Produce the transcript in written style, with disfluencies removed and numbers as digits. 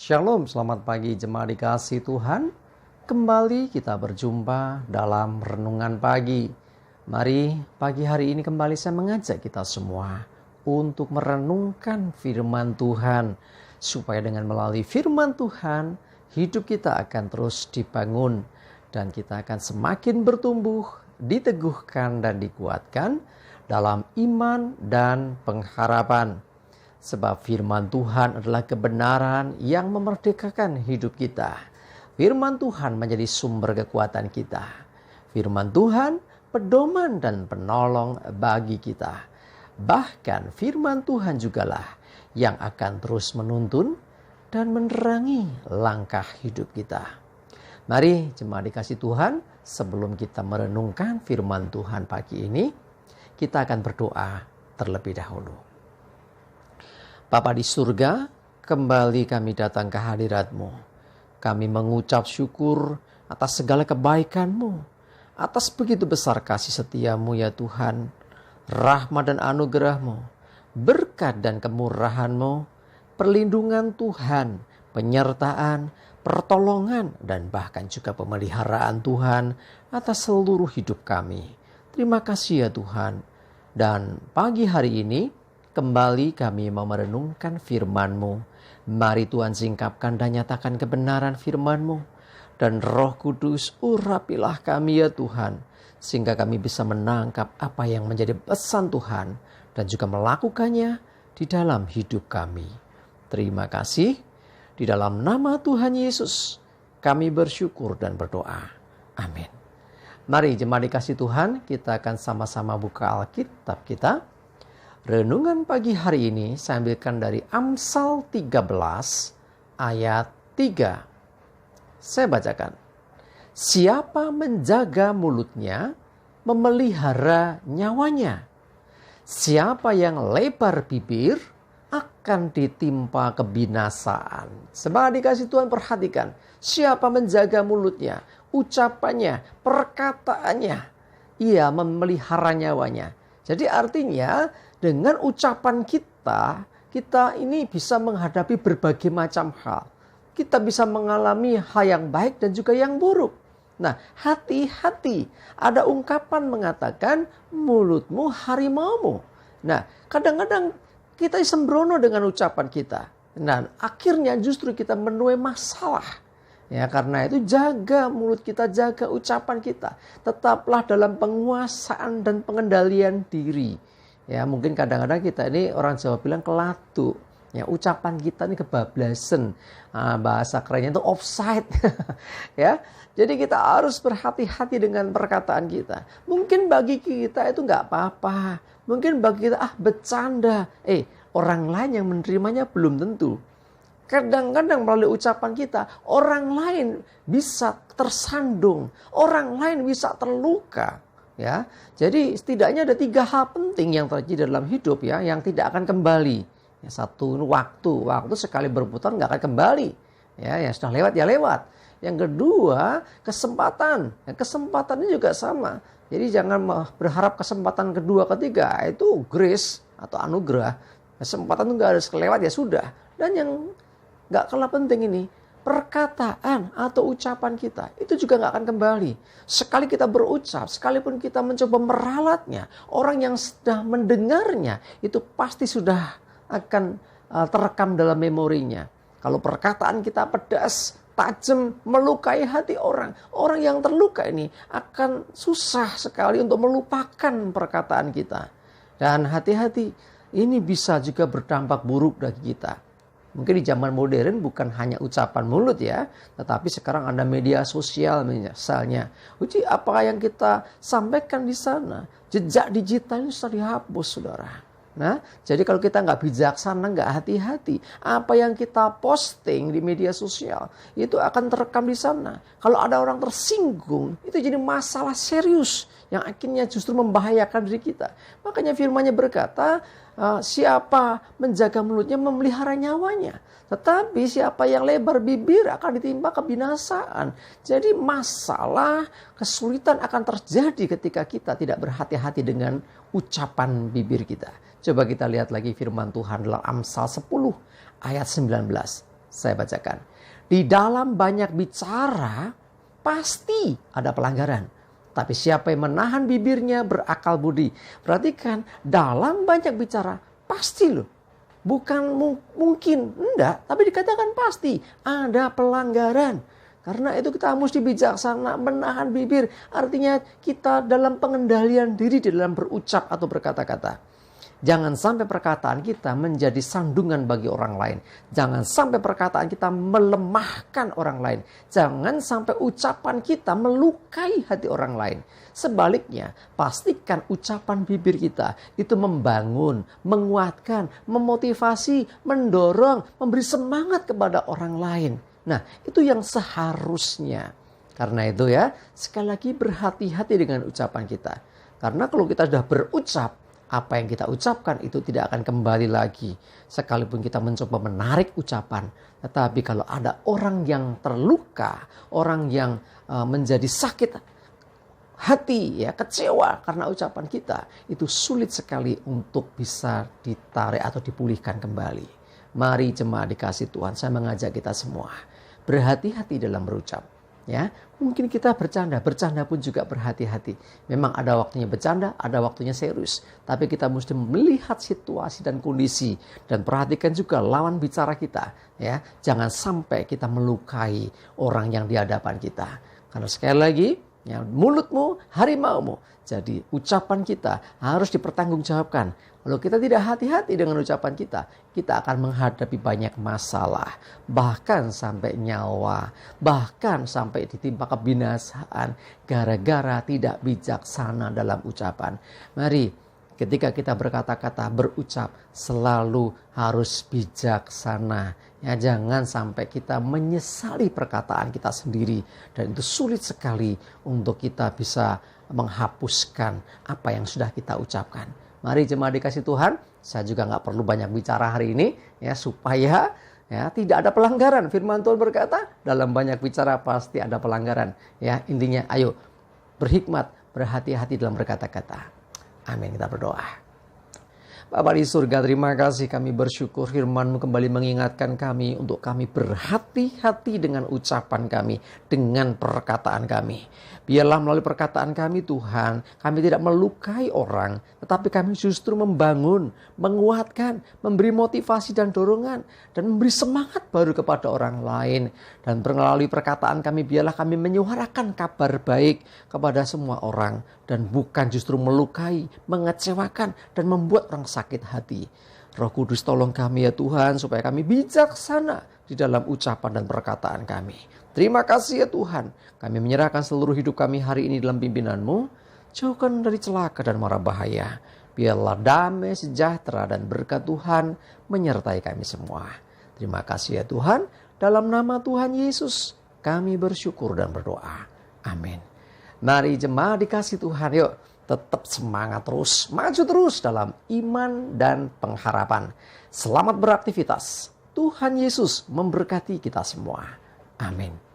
Shalom, selamat pagi jemaat dikasih Tuhan. Kembali kita berjumpa dalam renungan pagi. Mari pagi hari ini kembali saya mengajak kita semua untuk merenungkan firman Tuhan. Supaya dengan melalui firman Tuhan, hidup kita akan terus dibangun. Dan kita akan semakin bertumbuh, diteguhkan dan dikuatkan dalam iman dan pengharapan. Sebab firman Tuhan adalah kebenaran yang memerdekakan hidup kita. Firman Tuhan menjadi sumber kekuatan kita. Firman Tuhan pedoman dan penolong bagi kita. Bahkan firman Tuhan jugalah yang akan terus menuntun dan menerangi langkah hidup kita. Mari jemaat dikasih Tuhan, sebelum kita merenungkan firman Tuhan pagi ini, kita akan berdoa terlebih dahulu. Bapa di surga, kembali kami datang ke hadirat-Mu. Kami mengucap syukur atas segala kebaikan-Mu, atas begitu besar kasih setia-Mu ya Tuhan, rahmat dan anugerah-Mu, berkat dan kemurahan-Mu, perlindungan Tuhan, penyertaan, pertolongan, dan bahkan juga pemeliharaan Tuhan atas seluruh hidup kami. Terima kasih ya Tuhan. Dan pagi hari ini, kembali kami mau merenungkan firman-Mu. Mari Tuhan singkapkan dan nyatakan kebenaran firman-Mu. Dan Roh Kudus urapilah kami ya Tuhan. Sehingga kami bisa menangkap apa yang menjadi pesan Tuhan. Dan juga melakukannya di dalam hidup kami. Terima kasih. Di dalam nama Tuhan Yesus kami bersyukur dan berdoa. Amin. Mari jemaat dikasih Tuhan, kita akan sama-sama buka Alkitab kita. Renungan pagi hari ini saya ambilkan dari Amsal 13 ayat 3. Saya bacakan. Siapa menjaga mulutnya, memelihara nyawanya. Siapa yang lebar bibir, akan ditimpa kebinasaan. Sebab dikasih Tuhan perhatikan. Siapa menjaga mulutnya, ucapannya, perkataannya. Ia memelihara nyawanya. Jadi artinya dengan ucapan kita ini bisa menghadapi berbagai macam hal. Kita bisa mengalami hal yang baik dan juga yang buruk. Nah, hati-hati. Ada ungkapan mengatakan mulutmu harimaumu. Nah, kadang-kadang kita sembrono dengan ucapan kita. Nah, akhirnya justru kita menuai masalah. Ya, karena itu jaga mulut kita, jaga ucapan kita. Tetaplah dalam penguasaan dan pengendalian diri. Ya, mungkin kadang-kadang kita ini orang Jawa bilang kelatu. Ya, ucapan kita ini kebablasan. Bahasa kerennya itu offside. Ya, jadi kita harus berhati-hati dengan perkataan kita. Mungkin bagi kita itu nggak apa-apa. Mungkin bagi kita bercanda. Orang lain yang menerimanya belum tentu. Kadang-kadang melalui ucapan kita, orang lain bisa tersandung, orang lain bisa terluka. Ya, jadi setidaknya ada 3 hal penting yang terjadi dalam hidup ya, yang tidak akan kembali. Ya, satu, waktu sekali berputar nggak akan kembali. Ya, yang sudah lewat ya lewat. Yang kedua, kesempatan. Ya, kesempatannya juga sama. Jadi jangan berharap kesempatan kedua, ketiga itu grace atau anugerah. Kesempatan itu nggak ada kelewat ya sudah. Dan yang nggak kalah penting ini, perkataan atau ucapan kita itu juga nggak akan kembali. Sekali kita berucap, sekalipun kita mencoba meralatnya, orang yang sedang mendengarnya itu pasti sudah akan terekam dalam memorinya. Kalau perkataan kita pedas, tajam, melukai hati orang, orang yang terluka ini akan susah sekali untuk melupakan perkataan kita. Dan hati-hati, ini bisa juga berdampak buruk bagi kita. Mungkin di zaman modern bukan hanya ucapan mulut ya, tetapi sekarang ada media sosial misalnya. Uji apa yang kita sampaikan di sana, jejak digital itu sudah dihapus saudara. Nah, jadi kalau kita nggak bijaksana, nggak hati-hati, apa yang kita posting di media sosial itu akan terekam di sana. Kalau ada orang tersinggung, itu jadi masalah serius yang akhirnya justru membahayakan diri kita. Makanya firman-Nya berkata, siapa menjaga mulutnya memelihara nyawanya. Tetapi siapa yang lebar bibir akan ditimpa kebinasaan. Jadi masalah, kesulitan akan terjadi ketika kita tidak berhati-hati dengan ucapan bibir kita. Coba kita lihat lagi firman Tuhan dalam Amsal 10 ayat 19. Saya bacakan. Di dalam banyak bicara, pasti ada pelanggaran. Tapi siapa yang menahan bibirnya berakal budi. Perhatikan, dalam banyak bicara, pasti loh. Bukan mungkin, enggak. Tapi dikatakan pasti ada pelanggaran. Karena itu kita mesti bijaksana menahan bibir. Artinya kita dalam pengendalian diri di dalam berucap atau berkata-kata. Jangan sampai perkataan kita menjadi sandungan bagi orang lain. Jangan sampai perkataan kita melemahkan orang lain. Jangan sampai ucapan kita melukai hati orang lain. Sebaliknya, pastikan ucapan bibir kita itu membangun, menguatkan, memotivasi, mendorong, memberi semangat kepada orang lain. Nah, itu yang seharusnya. Karena itu ya, sekali lagi berhati-hati dengan ucapan kita. Karena kalau kita sudah berucap, apa yang kita ucapkan itu tidak akan kembali lagi. Sekalipun kita mencoba menarik ucapan. Tetapi kalau ada orang yang terluka, orang yang menjadi sakit hati, ya kecewa karena ucapan kita, itu sulit sekali untuk bisa ditarik atau dipulihkan kembali. Mari jemaat dikasih Tuhan, saya mengajak kita semua berhati-hati dalam berucap. Ya, mungkin kita bercanda pun juga berhati-hati. Memang ada waktunya bercanda, ada waktunya serius. Tapi kita mesti melihat situasi dan kondisi dan perhatikan juga lawan bicara kita. Ya, jangan sampai kita melukai orang yang di hadapan kita. Karena sekali lagi, ya, mulutmu harimaumu. Jadi ucapan kita harus dipertanggungjawabkan. Kalau kita tidak hati-hati dengan ucapan kita akan menghadapi banyak masalah. Bahkan sampai nyawa, bahkan sampai ditimpa kebinasaan gara-gara tidak bijaksana dalam ucapan. Mari ketika kita berkata-kata, berucap, selalu harus bijaksana. Ya, jangan sampai kita menyesali perkataan kita sendiri. Dan itu sulit sekali untuk kita bisa menghapuskan apa yang sudah kita ucapkan. Mari jemaat dikasih Tuhan, saya juga nggak perlu banyak bicara hari ini ya supaya ya tidak ada pelanggaran. Firman Tuhan berkata, dalam banyak bicara pasti ada pelanggaran. Ya, intinya ayo berhikmat, berhati-hati dalam berkata-kata. Amin, kita berdoa. Bapa di surga, terima kasih, kami bersyukur firman-Mu kembali mengingatkan kami untuk kami berhati-hati dengan ucapan kami, dengan perkataan kami. Biarlah melalui perkataan kami Tuhan, kami tidak melukai orang, tetapi kami justru membangun, menguatkan, memberi motivasi dan dorongan, dan memberi semangat baru kepada orang lain. Dan melalui perkataan kami, biarlah kami menyuarakan kabar baik kepada semua orang, dan bukan justru melukai, mengecewakan, dan membuat orang sakit hati. Roh Kudus tolong kami ya Tuhan, supaya kami bijaksana di dalam ucapan dan perkataan kami. Terima kasih ya Tuhan, kami menyerahkan seluruh hidup kami hari ini dalam pimpinanmu. Jauhkan dari celaka dan mara bahaya. Biarlah damai, sejahtera, dan berkat Tuhan menyertai kami semua. Terima kasih ya Tuhan, dalam nama Tuhan Yesus kami bersyukur dan berdoa. Amin. Mari jemaat dikasih Tuhan, yuk tetap semangat terus, maju terus dalam iman dan pengharapan. Selamat beraktivitas. Tuhan Yesus memberkati kita semua. Amin.